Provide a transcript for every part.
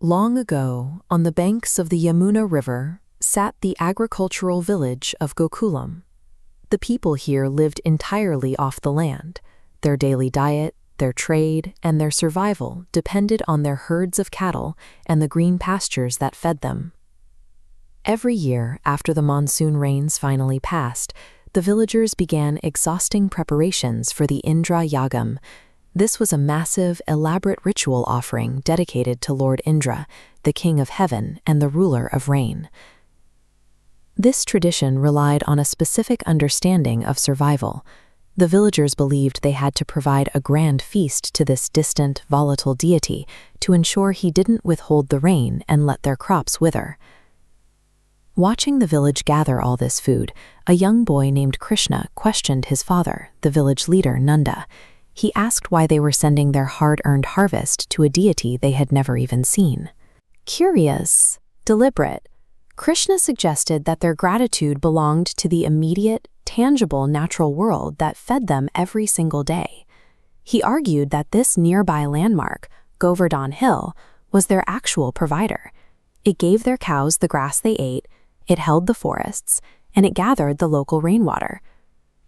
Long ago, on the banks of the Yamuna River, sat the agricultural village of Gokulam. The people here lived entirely off the land. Their daily diet, their trade, and their survival depended on their herds of cattle and the green pastures that fed them. Every year, after the monsoon rains finally passed, the villagers began exhausting preparations for the Indra Yagam. This was a massive, elaborate ritual offering dedicated to Lord Indra, the king of heaven and the ruler of rain. This tradition relied on a specific understanding of survival. The villagers believed they had to provide a grand feast to this distant, volatile deity to ensure he didn't withhold the rain and let their crops wither. Watching the village gather all this food, a young boy named Krishna questioned his father, the village leader Nanda. He asked why they were sending their hard-earned harvest to a deity they had never even seen. Curious, deliberate, Krishna suggested that their gratitude belonged to the immediate, tangible natural world that fed them every single day. He argued that this nearby landmark, Govardhan Hill, was their actual provider. It gave their cows the grass they ate, it held the forests, and it gathered the local rainwater.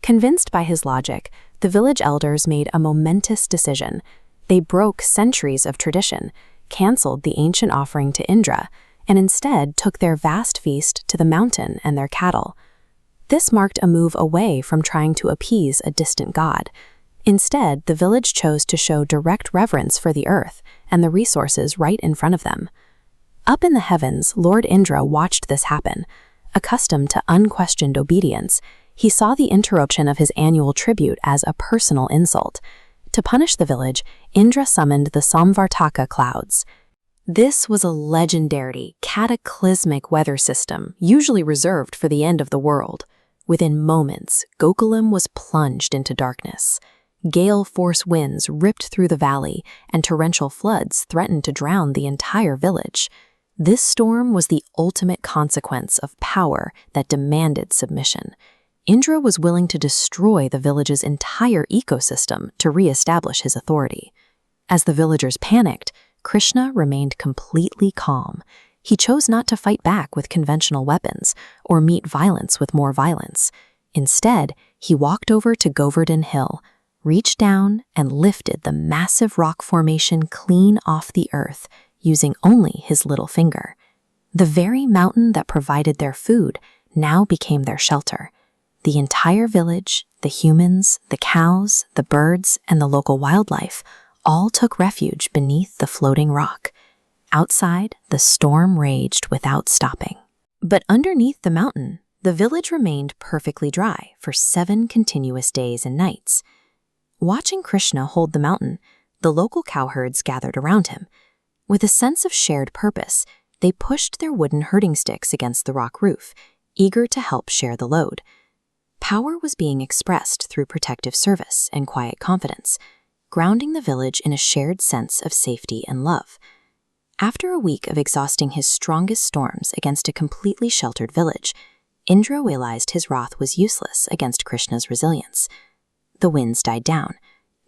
Convinced by his logic, the village elders made a momentous decision. They broke centuries of tradition, canceled the ancient offering to Indra, and instead took their vast feast to the mountain and their cattle. This marked a move away from trying to appease a distant god. Instead, the village chose to show direct reverence for the earth and the resources right in front of them. Up in the heavens, Lord Indra watched this happen. Accustomed to unquestioned obedience, he saw the interruption of his annual tribute as a personal insult. To punish the village, Indra summoned the Samvartaka clouds. This was a legendary, cataclysmic weather system, usually reserved for the end of the world. Within moments, Gokulam was plunged into darkness. Gale-force winds ripped through the valley, and torrential floods threatened to drown the entire village. This storm was the ultimate consequence of power that demanded submission. Indra was willing to destroy the village's entire ecosystem to re-establish his authority. As the villagers panicked, Krishna remained completely calm. He chose not to fight back with conventional weapons or meet violence with more violence. Instead, he walked over to Govardhan Hill, reached down and lifted the massive rock formation clean off the earth, using only his little finger. The very mountain that provided their food now became their shelter. The entire village, the humans, the cows, the birds, and the local wildlife all took refuge beneath the floating rock. Outside, the storm raged without stopping. But underneath the mountain, the village remained perfectly dry for 7 continuous days and nights. Watching Krishna hold the mountain, the local cowherds gathered around him. With a sense of shared purpose, they pushed their wooden herding sticks against the rock roof, eager to help share the load. Power was being expressed through protective service and quiet confidence, grounding the village in a shared sense of safety and love. After a week of exhausting his strongest storms against a completely sheltered village, Indra realized his wrath was useless against Krishna's resilience. The winds died down,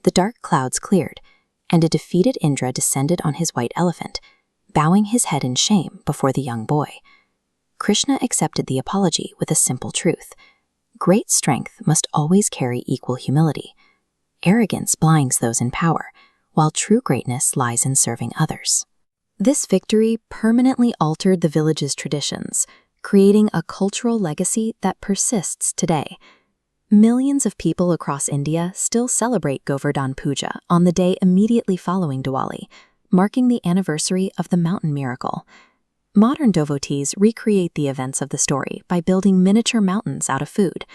the dark clouds cleared, and a defeated Indra descended on his white elephant, bowing his head in shame before the young boy. Krishna accepted the apology with a simple truth. Great strength must always carry equal humility. Arrogance blinds those in power, while true greatness lies in serving others. This victory permanently altered the village's traditions, creating a cultural legacy that persists today. Millions of people across India still celebrate Govardhan Puja on the day immediately following Diwali, marking the anniversary of the mountain miracle. Modern devotees recreate the events of the story by building miniature mountains out of food.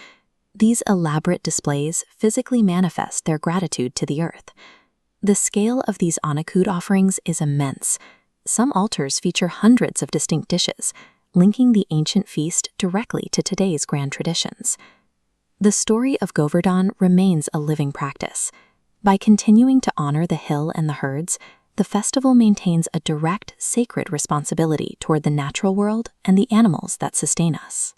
These elaborate displays physically manifest their gratitude to the earth. The scale of these Annakut offerings is immense. Some altars feature hundreds of distinct dishes, linking the ancient feast directly to today's grand traditions. The story of Govardhan remains a living practice. By continuing to honor the hill and the herds, the festival maintains a direct, sacred responsibility toward the natural world and the animals that sustain us.